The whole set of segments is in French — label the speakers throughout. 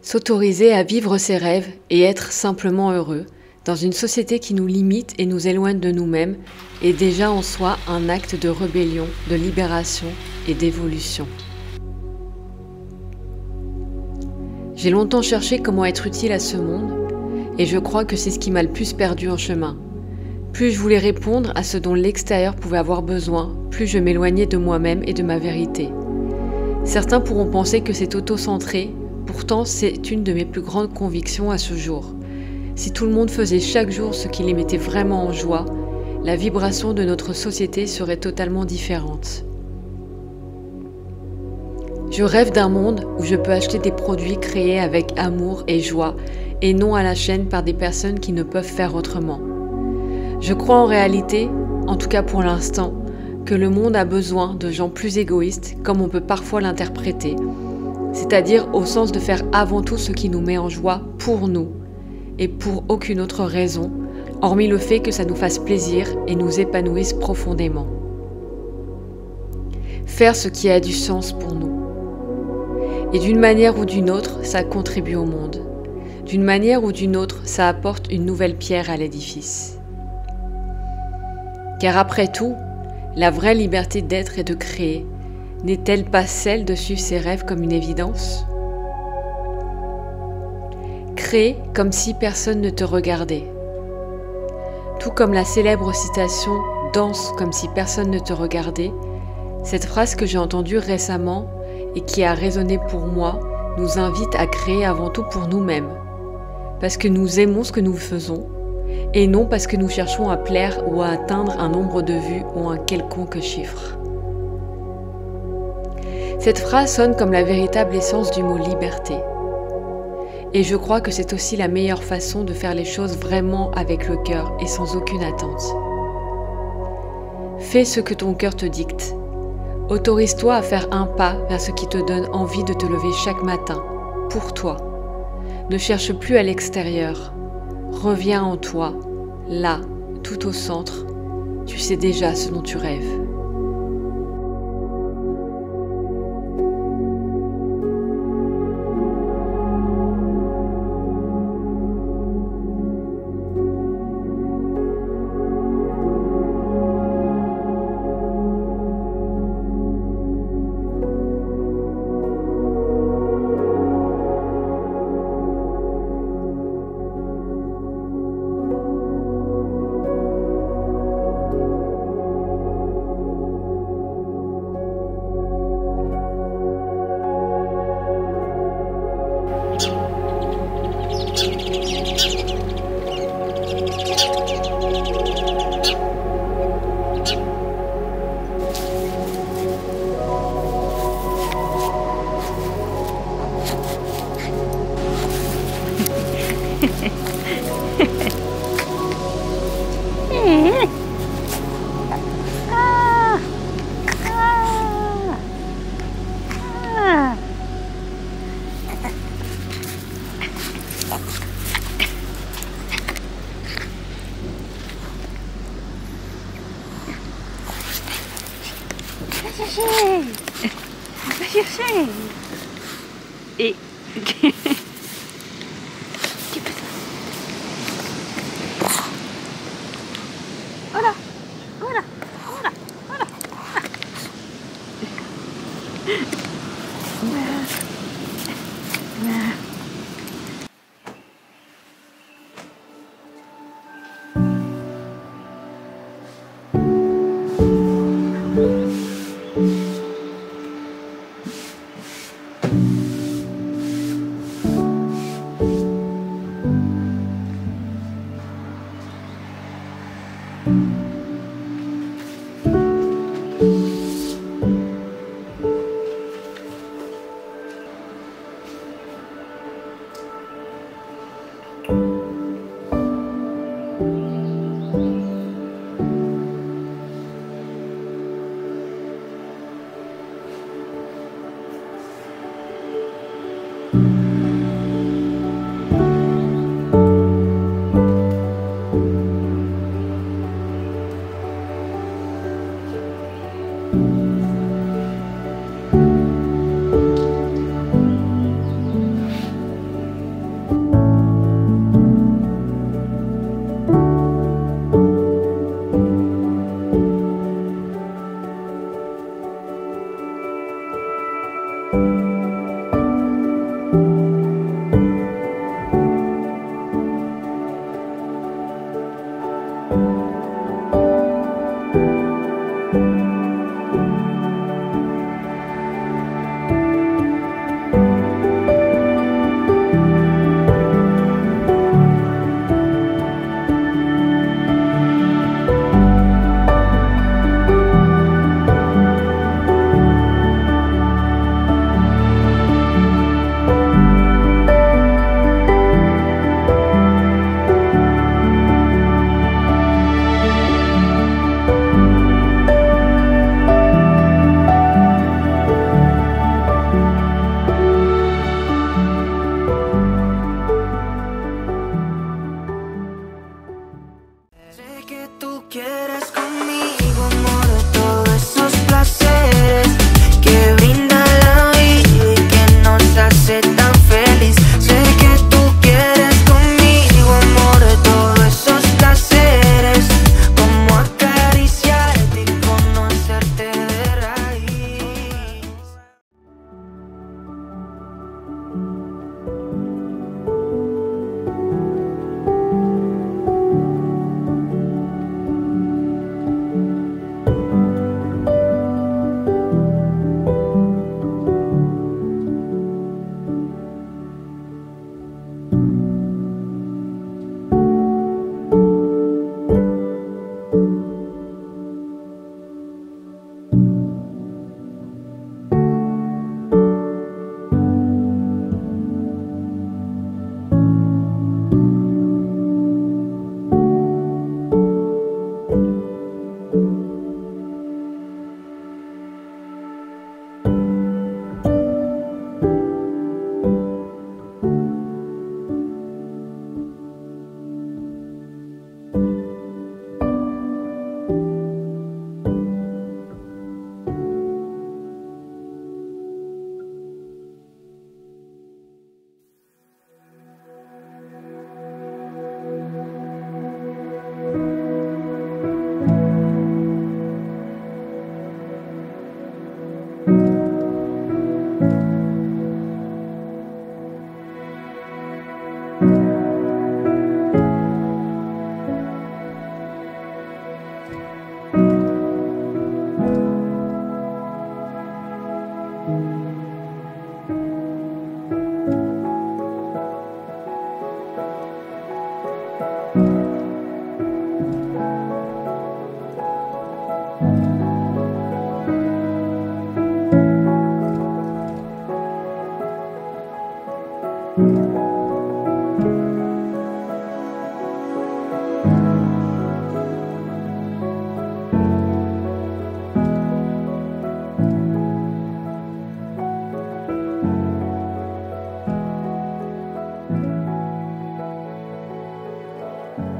Speaker 1: S'autoriser à vivre ses rêves et être simplement heureux, dans une société qui nous limite et nous éloigne de nous-mêmes, est déjà en soi un acte de rébellion, de libération et d'évolution. J'ai longtemps cherché comment être utile à ce monde, et je crois que c'est ce qui m'a le plus perdu en chemin. Plus je voulais répondre à ce dont l'extérieur pouvait avoir besoin, plus je m'éloignais de moi-même et de ma vérité. Certains pourront penser que c'est auto-centré, pourtant c'est une de mes plus grandes convictions à ce jour. Si tout le monde faisait chaque jour ce qui les mettait vraiment en joie, la vibration de notre société serait totalement différente. Je rêve d'un monde où je peux acheter des produits créés avec amour et joie et non à la chaîne par des personnes qui ne peuvent faire autrement. Je crois en réalité, en tout cas pour l'instant, que le monde a besoin de gens plus égoïstes comme on peut parfois l'interpréter, c'est-à-dire au sens de faire avant tout ce qui nous met en joie pour nous et pour aucune autre raison, hormis le fait que ça nous fasse plaisir et nous épanouisse profondément. Faire ce qui a du sens pour nous. Et d'une manière ou d'une autre, ça contribue au monde. D'une manière ou d'une autre, ça apporte une nouvelle pierre à l'édifice. Car après tout, la vraie liberté d'être et de créer, n'est-elle pas celle de suivre ses rêves comme une évidence ? Créer comme si personne ne te regardait. Tout comme la célèbre citation « danse comme si personne ne te regardait », cette phrase que j'ai entendue récemment et qui a résonné pour moi nous invite à créer avant tout pour nous-mêmes, parce que nous aimons ce que nous faisons, et non parce que nous cherchons à plaire ou à atteindre un nombre de vues ou un quelconque chiffre. Cette phrase sonne comme la véritable essence du mot liberté. Et je crois que c'est aussi la meilleure façon de faire les choses vraiment avec le cœur et sans aucune attente. Fais ce que ton cœur te dicte. Autorise-toi à faire un pas vers ce qui te donne envie de te lever chaque matin, pour toi. Ne cherche plus à l'extérieur. Reviens en toi, là, tout au centre. Tu sais déjà ce dont tu rêves.
Speaker 2: Va chercher. Et voilà, voilà, voilà, voilà.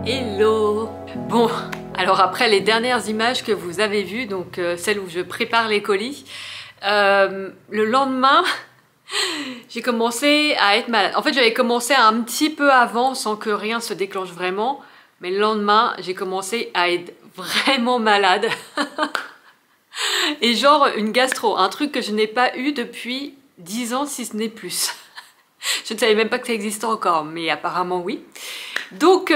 Speaker 1: Hello! Bon, alors après les dernières images que vous avez vues, donc celles où je prépare les colis, le lendemain, j'ai commencé à être malade. En fait, j'avais commencé un petit peu avant sans que rien se déclenche vraiment, mais le lendemain, j'ai commencé à être vraiment malade. Et genre une gastro, un truc que je n'ai pas eu depuis 10 ans si ce n'est plus. Je ne savais même pas que ça existait encore, mais apparemment oui. Donc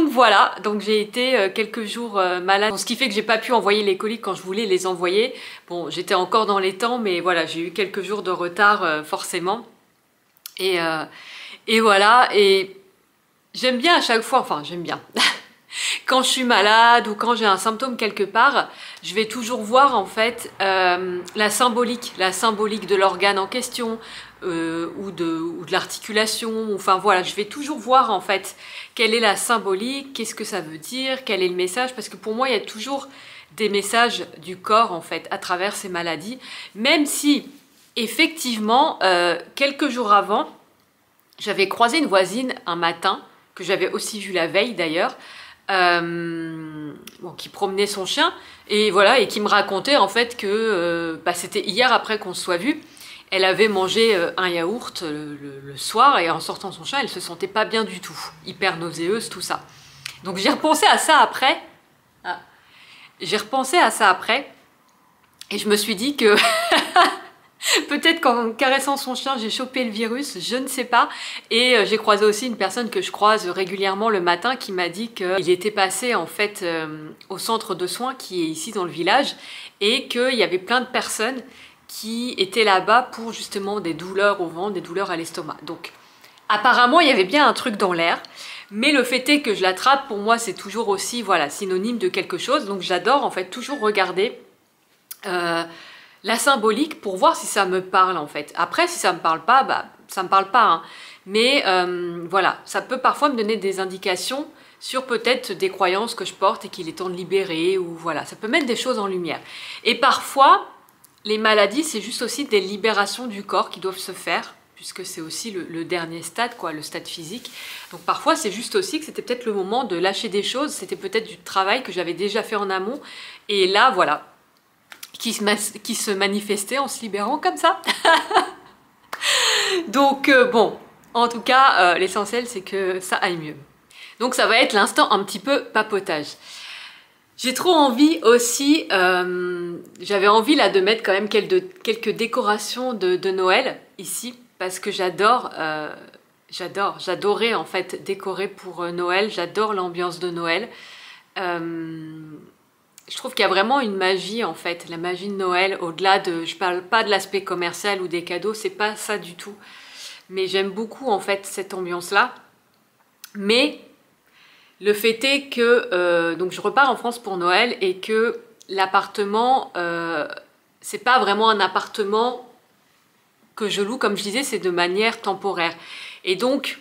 Speaker 1: voilà, donc j'ai été quelques jours malade, ce qui fait que j'ai pas pu envoyer les colis quand je voulais les envoyer. Bon, j'étais encore dans les temps, mais voilà, j'ai eu quelques jours de retard forcément. Et voilà, et j'aime bien à chaque fois, enfin j'aime bien. Quand je suis malade ou quand j'ai un symptôme quelque part, je vais toujours voir en fait la symbolique de l'organe en question ou de l'articulation. Enfin voilà, je vais toujours voir en fait quelle est la symbolique, qu'est-ce que ça veut dire, quel est le message, parce que pour moi il y a toujours des messages du corps en fait à travers ces maladies, même si effectivement quelques jours avant, j'avais croisé une voisine un matin, que j'avais aussi vue la veille d'ailleurs, qui promenait son chien et voilà, et qui me racontait en fait que c'était hier après qu'on se soit vu, elle avait mangé un yaourt le soir et en sortant son chien elle se sentait pas bien du tout, hyper nauséeuse, tout ça. Donc j'ai repensé à ça après, et je me suis dit que Peut-être qu'en caressant son chien, j'ai chopé le virus, je ne sais pas. Et j'ai croisé aussi une personne que je croise régulièrement le matin qui m'a dit qu'il était passé en fait au centre de soins qui est ici dans le village et qu'il y avait plein de personnes qui étaient là-bas pour justement des douleurs au ventre, des douleurs à l'estomac. Donc apparemment, il y avait bien un truc dans l'air. Mais le fait est que je l'attrape, pour moi, c'est toujours aussi voilà, synonyme de quelque chose. Donc j'adore en fait toujours regarder la symbolique pour voir si ça me parle en fait. Après, si ça me parle pas, bah ça me parle pas. Hein. Mais voilà, ça peut parfois me donner des indications sur peut-être des croyances que je porte et qu'il est temps de libérer ou voilà, ça peut mettre des choses en lumière. Et parfois, les maladies, c'est juste aussi des libérations du corps qui doivent se faire, puisque c'est aussi le dernier stade, quoi, le stade physique. Donc parfois, c'est juste aussi que c'était peut-être le moment de lâcher des choses, c'était peut-être du travail que j'avais déjà fait en amont. Et là, voilà, qui se manifestait en se libérant comme ça. Donc bon, en tout cas, l'essentiel, c'est que ça aille mieux. Donc ça va être l'instant un petit peu papotage. J'ai trop envie aussi, j'avais envie là de mettre quand même quelques décorations de Noël ici, parce que j'adorais en fait décorer pour Noël, j'adore l'ambiance de Noël. Je trouve qu'il y a vraiment une magie en fait, la magie de Noël, au-delà de, je parle pas de l'aspect commercial ou des cadeaux, c'est pas ça du tout. Mais j'aime beaucoup en fait cette ambiance-là. Mais le fait est que, donc je repars en France pour Noël et que l'appartement, c'est pas vraiment un appartement que je loue, comme je disais, c'est de manière temporaire. Et donc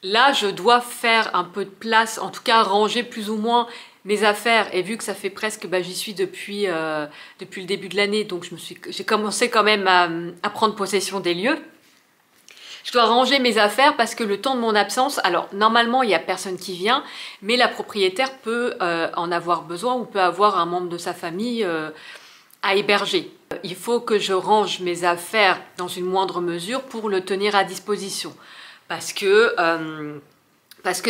Speaker 1: là, je dois faire un peu de place, en tout cas ranger plus ou moins mes affaires. Et vu que ça fait presque, bah, j'y suis depuis le début de l'année, donc j'ai commencé quand même à prendre possession des lieux. Je dois ranger mes affaires parce que le temps de mon absence, alors normalement il n'y a personne qui vient, mais la propriétaire peut en avoir besoin ou peut avoir un membre de sa famille à héberger. Il faut que je range mes affaires dans une moindre mesure pour le tenir à disposition. Parce que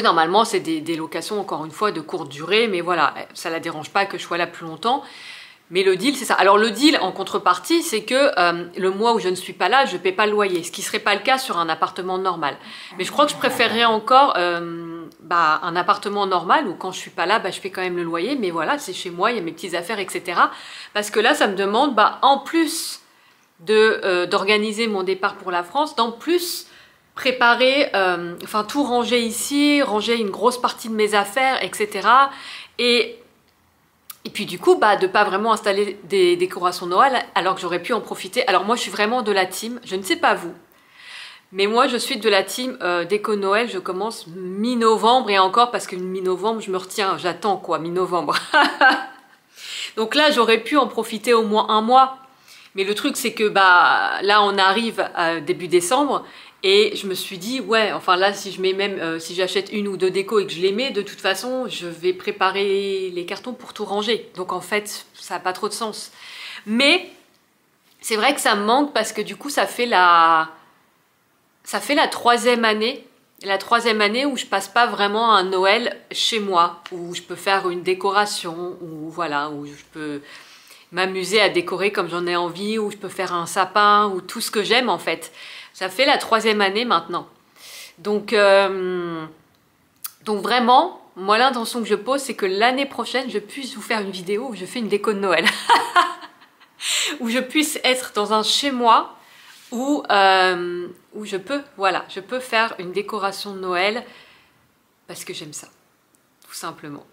Speaker 1: normalement c'est des locations encore une fois de courte durée, mais voilà, ça la dérange pas que je sois là plus longtemps. Mais le deal, c'est ça. Alors le deal en contrepartie, c'est que le mois où je ne suis pas là, je ne paie pas le loyer, ce qui ne serait pas le cas sur un appartement normal. Mais je crois que je préférerais encore un appartement normal où quand je ne suis pas là, je paie quand même le loyer. Mais voilà, c'est chez moi, il y a mes petites affaires, etc. Parce que là, ça me demande, en plus d'organiser mon départ pour la France, d'en plus préparer, tout ranger ici, ranger une grosse partie de mes affaires, etc. Et puis du coup, de pas vraiment installer des décorations Noël alors que j'aurais pu en profiter. Alors moi, je suis vraiment de la team, je ne sais pas vous, mais moi, je suis de la team déco Noël. Je commence mi-novembre et encore parce que mi-novembre, je me retiens, j'attends quoi, mi-novembre. Donc là, j'aurais pu en profiter au moins un mois. Mais le truc, c'est que là, on arrive à début décembre. Et je me suis dit, ouais, enfin là, si je mets même, si j'achète une ou deux décos et que je les mets, de toute façon, je vais préparer les cartons pour tout ranger. Donc en fait, ça n'a pas trop de sens. Mais c'est vrai que ça me manque parce que du coup, ça fait la troisième année. La troisième année où je passe pas vraiment un Noël chez moi, où je peux faire une décoration, où voilà, où je peux m'amuser à décorer comme j'en ai envie, où je peux faire un sapin, ou tout ce que j'aime en fait. Ça fait la troisième année maintenant. Donc vraiment, moi l'intention que je pose, c'est que l'année prochaine, je puisse vous faire une vidéo où je fais une déco de Noël. Où je puisse être dans un chez-moi où je peux faire une décoration de Noël parce que j'aime ça, tout simplement.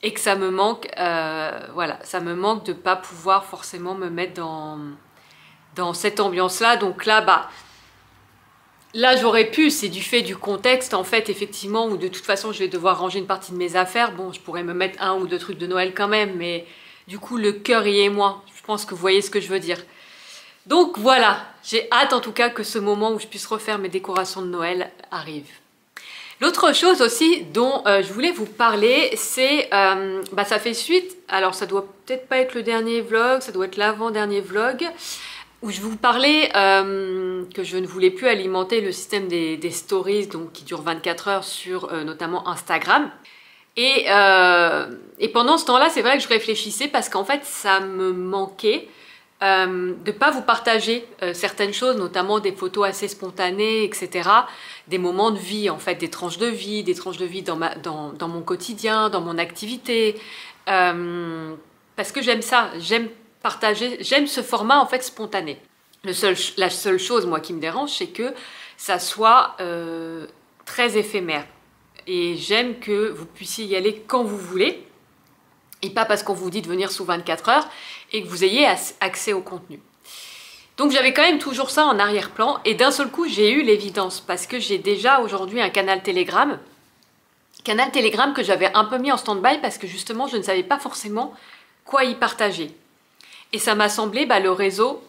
Speaker 1: Et que ça me manque, ça me manque de ne pas pouvoir forcément me mettre dans cette ambiance-là. Donc là, j'aurais pu, c'est du fait du contexte, en fait, effectivement, où de toute façon, je vais devoir ranger une partie de mes affaires. Bon, je pourrais me mettre un ou deux trucs de Noël quand même, mais du coup, le cœur y est moins. Je pense que vous voyez ce que je veux dire. Donc voilà, j'ai hâte en tout cas que ce moment où je puisse refaire mes décorations de Noël arrive. L'autre chose aussi dont je voulais vous parler, c'est, ça fait suite, alors ça doit peut-être pas être le dernier vlog, ça doit être l'avant-dernier vlog, où je vous parlais que je ne voulais plus alimenter le système des stories, donc qui durent 24 heures sur notamment Instagram. Et pendant ce temps-là, c'est vrai que je réfléchissais parce qu'en fait, ça me manquait de pas vous partager certaines choses, notamment des photos assez spontanées, etc. Des moments de vie, en fait, des tranches de vie dans mon quotidien, dans mon activité. Parce que j'aime ça, j'aime partager, j'aime ce format en fait spontané. La seule chose, moi, qui me dérange, c'est que ça soit très éphémère. Et j'aime que vous puissiez y aller quand vous voulez, et pas parce qu'on vous dit de venir sous 24 heures, et que vous ayez accès au contenu. Donc j'avais quand même toujours ça en arrière-plan, et d'un seul coup, j'ai eu l'évidence, parce que j'ai déjà aujourd'hui un canal Telegram que j'avais un peu mis en stand-by, parce que justement, je ne savais pas forcément quoi y partager. Et ça m'a semblé le réseau,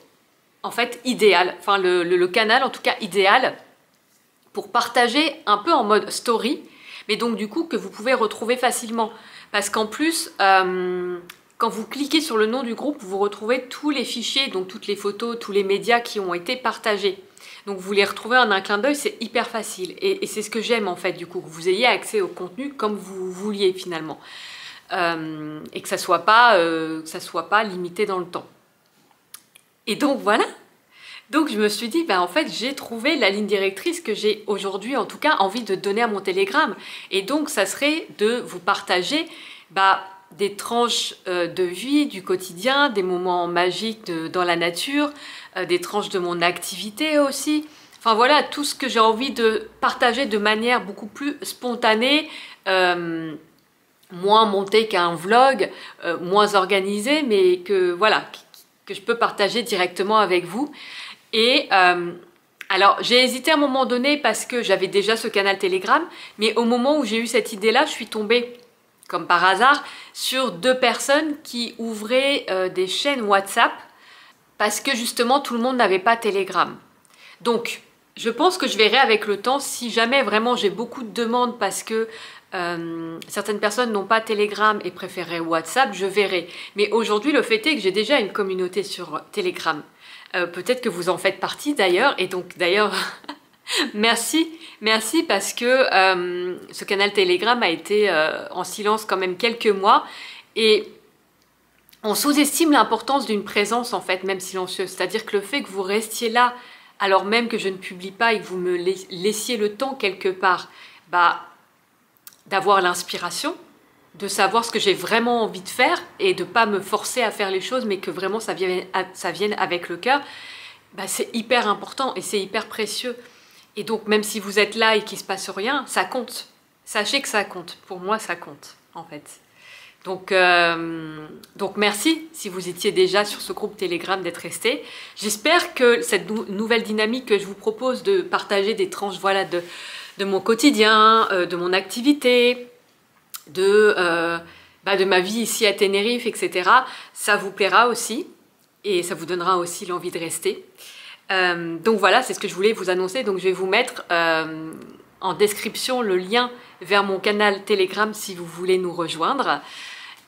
Speaker 1: en fait, idéal, enfin le canal en tout cas idéal, pour partager un peu en mode story, mais donc du coup que vous pouvez retrouver facilement. Parce qu'en plus, quand vous cliquez sur le nom du groupe, vous retrouvez tous les fichiers, donc toutes les photos, tous les médias qui ont été partagés. Donc vous les retrouvez en un clin d'œil, c'est hyper facile. Et c'est ce que j'aime en fait, du coup, que vous ayez accès au contenu comme vous vouliez finalement. Et que ça soit pas limité dans le temps. Et donc voilà. Donc je me suis dit, en fait, j'ai trouvé la ligne directrice que j'ai aujourd'hui, en tout cas, envie de donner à mon Telegram. Et donc, ça serait de vous partager des tranches de vie, du quotidien, des moments magiques dans la nature, des tranches de mon activité aussi. Enfin voilà, tout ce que j'ai envie de partager de manière beaucoup plus spontanée, moins montée qu'un vlog, moins organisé, mais que voilà, que je peux partager directement avec vous. Et alors j'ai hésité à un moment donné parce que j'avais déjà ce canal Telegram, mais au moment où j'ai eu cette idée-là, je suis tombée, comme par hasard, sur 2 personnes qui ouvraient des chaînes WhatsApp parce que justement tout le monde n'avait pas Telegram. Donc je pense que je verrai avec le temps si jamais vraiment j'ai beaucoup de demandes parce que certaines personnes n'ont pas Telegram et préféraient WhatsApp, je verrai. Mais aujourd'hui, le fait est que j'ai déjà une communauté sur Telegram. Peut-être que vous en faites partie d'ailleurs. Et donc d'ailleurs, merci parce que ce canal Telegram a été en silence quand même quelques mois. Et on sous-estime l'importance d'une présence en fait, même silencieuse. C'est-à-dire que le fait que vous restiez là alors même que je ne publie pas et que vous me laissiez le temps quelque part, d'avoir l'inspiration, de savoir ce que j'ai vraiment envie de faire et de ne pas me forcer à faire les choses, mais que vraiment ça vienne avec le cœur, c'est hyper important et c'est hyper précieux. Et donc même si vous êtes là et qu'il ne se passe rien, ça compte. Sachez que ça compte. Pour moi, ça compte, en fait. Donc merci si vous étiez déjà sur ce groupe Telegram d'être resté. J'espère que cette nouvelle dynamique que je vous propose de partager des tranches de mon quotidien, de mon activité, de ma vie ici à Tenerife, etc. Ça vous plaira aussi et ça vous donnera aussi l'envie de rester. Donc voilà, c'est ce que je voulais vous annoncer. Donc je vais vous mettre en description le lien vers mon canal Telegram si vous voulez nous rejoindre.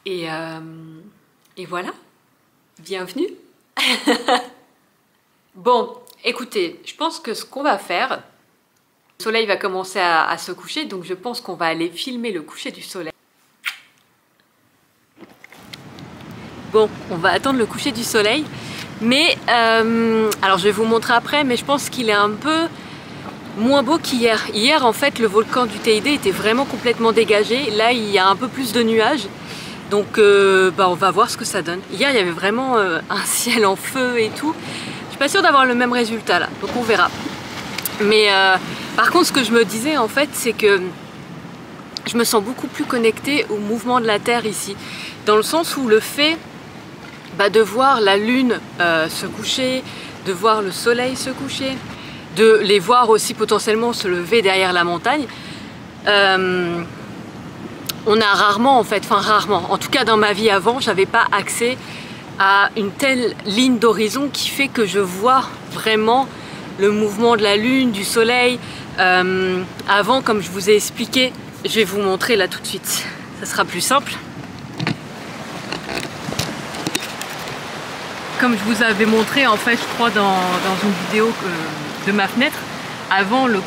Speaker 1: Et voilà, bienvenue. Bon, écoutez, je pense que ce qu'on va faire, le soleil va commencer à se coucher, donc je pense qu'on va aller filmer le coucher du soleil. Bon, on va attendre le coucher du soleil, mais alors je vais vous montrer après, mais je pense qu'il est un peu moins beau qu'hier. Hier, en fait, le volcan du Teide était vraiment complètement dégagé. Là, il y a un peu plus de nuages, donc on va voir ce que ça donne. Hier, il y avait vraiment un ciel en feu et tout. Je suis pas sûre d'avoir le même résultat là, donc on verra. Mais par contre, ce que je me disais en fait, c'est que je me sens beaucoup plus connectée au mouvement de la Terre ici, dans le sens où le fait de voir la lune se coucher, de voir le soleil se coucher, de les voir aussi potentiellement se lever derrière la montagne, on a rarement en fait, en tout cas dans ma vie avant, j'avais pas accès à une telle ligne d'horizon qui fait que je vois vraiment le mouvement de la lune, du soleil. Avant, comme je vous ai expliqué, je vais vous montrer là tout de suite, ça sera plus simple. Comme je vous avais montré en fait, je crois dans une vidéo de ma fenêtre, avant le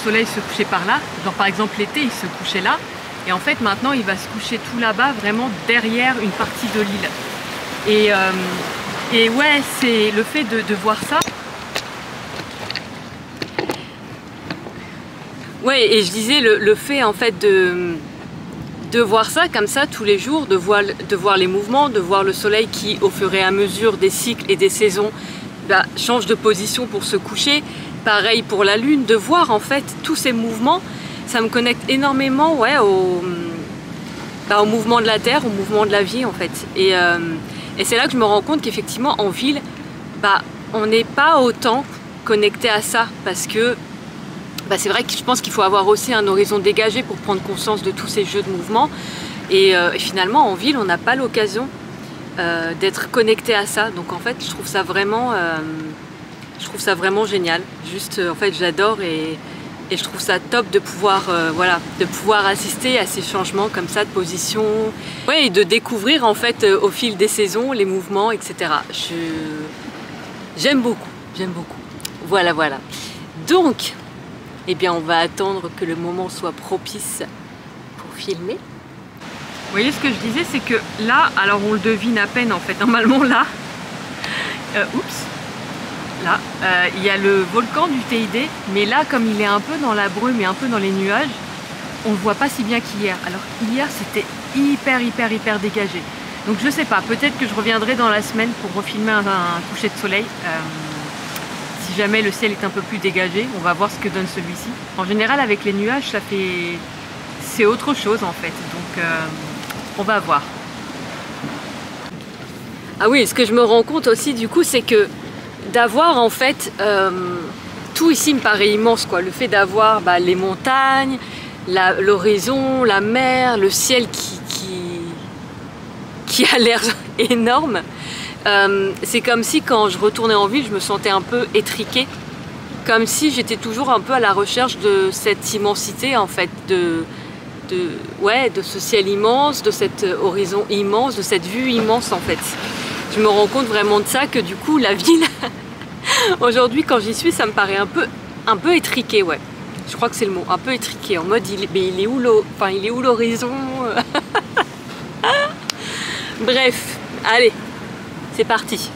Speaker 1: soleil se couchait par là, genre par exemple l'été il se couchait là, et en fait maintenant il va se coucher tout là-bas, vraiment derrière une partie de l'île. Et Et ouais, c'est le fait de voir ça. Ouais, et je disais le fait en fait de voir ça comme ça tous les jours, de voir les mouvements, de voir le soleil qui au fur et à mesure des cycles et des saisons change de position pour se coucher. Pareil pour la lune, de voir en fait tous ces mouvements, ça me connecte énormément ouais, au mouvement de la Terre, au mouvement de la vie en fait. Et c'est là que je me rends compte qu'effectivement en ville, on n'est pas autant connecté à ça parce que c'est vrai que je pense qu'il faut avoir aussi un horizon dégagé pour prendre conscience de tous ces jeux de mouvement. Et finalement, en ville, on n'a pas l'occasion d'être connecté à ça. Donc en fait, je trouve ça vraiment génial. Juste, en fait, j'adore et je trouve ça top de pouvoir, de pouvoir assister à ces changements comme ça de position. Ouais, et de découvrir en fait au fil des saisons les mouvements, etc. J'aime beaucoup, j'aime beaucoup. Voilà, voilà. Donc, eh bien, on va attendre que le moment soit propice pour filmer. Vous voyez ce que je disais, c'est que là, alors on le devine à peine en fait, normalement là, là, il y a le volcan du Teide, mais là, comme il est un peu dans la brume et un peu dans les nuages, on ne le voit pas si bien qu'hier. Alors hier, c'était hyper dégagé. Donc je sais pas, peut-être que je reviendrai dans la semaine pour refilmer un coucher de soleil. Si jamais le ciel est un peu plus dégagé, on va voir ce que donne celui-ci. En général, avec les nuages, c'est autre chose en fait. Donc, on va voir. Ah oui, ce que je me rends compte aussi du coup, c'est que d'avoir en fait tout ici me paraît immense quoi. Le fait d'avoir les montagnes, l'horizon, la mer, le ciel qui a l'air énorme. C'est comme si quand je retournais en ville, je me sentais un peu étriquée, comme si j'étais toujours un peu à la recherche de cette immensité en fait, de ce ciel immense, de cet horizon immense, de cette vue immense en fait. Je me rends compte vraiment de ça, que du coup la ville, aujourd'hui quand j'y suis, ça me paraît un peu étriqué, ouais. Je crois que c'est le mot, un peu étriqué, en mode il est où l'horizon. Bref, allez. C'est parti.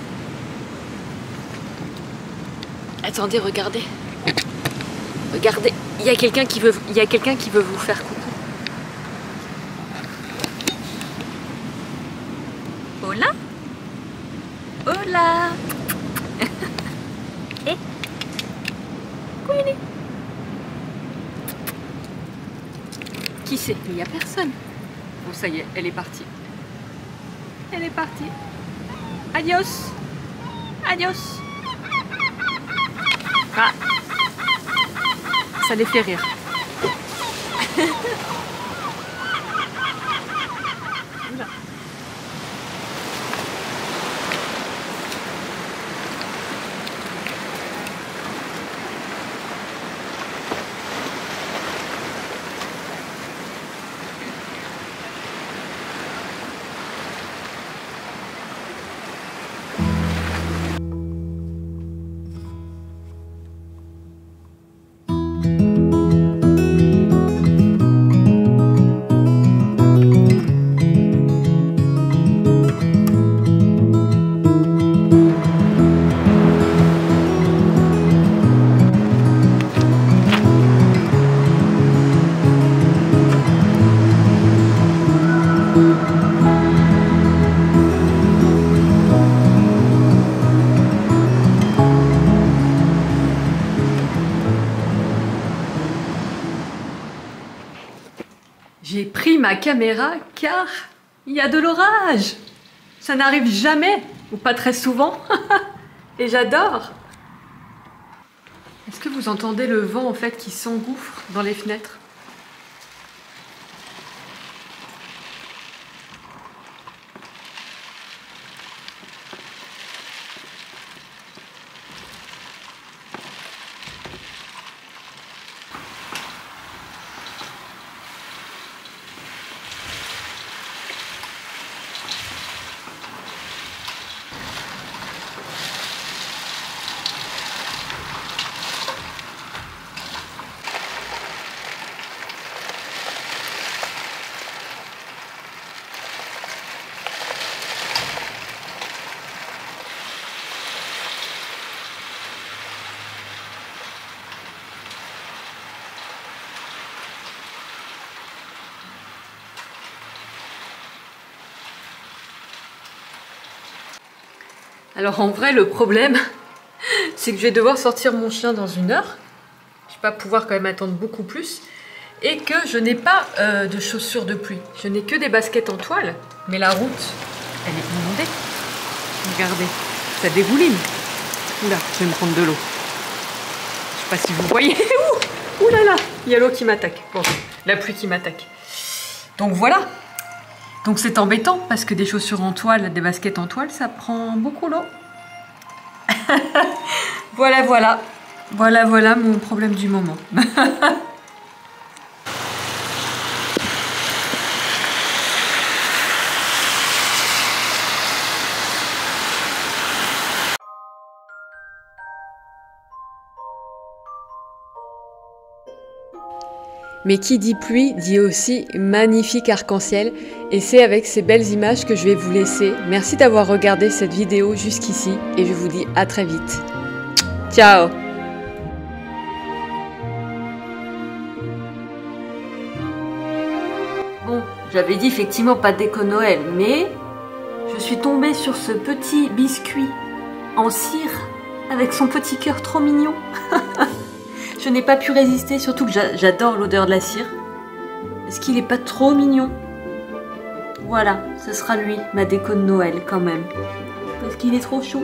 Speaker 1: Attendez, regardez. Regardez, il y a quelqu'un qui veut vous faire coucou. Hola. Hola. Eh. Qui c'est? Il n'y a personne. Bon, ça y est, elle est partie. Elle est partie. Adios. Adios. Ah. Ça les fait rire. Oula. J'ai pris ma caméra car il y a de l'orage. Ça n'arrive jamais, ou pas très souvent. Et j'adore. Est-ce que vous entendez le vent en fait qui s'engouffre dans les fenêtres? Alors en vrai, le problème, c'est que je vais devoir sortir mon chien dans 1 heure. Je vais pas pouvoir quand même attendre beaucoup plus. Et que je n'ai pas de chaussures de pluie. Je n'ai que des baskets en toile. Mais la route, elle est inondée. Regardez, ça dégouline. Oula, je vais me prendre de l'eau. Je sais pas si vous voyez. Ouh là là, il y a l'eau qui m'attaque. Bon, la pluie qui m'attaque. Donc voilà. Donc c'est embêtant parce que des chaussures en toile, des baskets en toile, ça prend beaucoup l'eau. Voilà, voilà. Voilà, voilà mon problème du moment. Mais qui dit pluie dit aussi magnifique arc-en-ciel et c'est avec ces belles images que je vais vous laisser. Merci d'avoir regardé cette vidéo jusqu'ici et je vous dis à très vite. Ciao! Bon, j'avais dit effectivement pas de déco Noël, mais je suis tombée sur ce petit biscuit en cire avec son petit cœur trop mignon. Je n'ai pas pu résister, surtout que j'adore l'odeur de la cire. Est-ce qu'il n'est pas trop mignon? Voilà, ce sera lui, ma déco de Noël quand même. Parce qu'il est trop chou.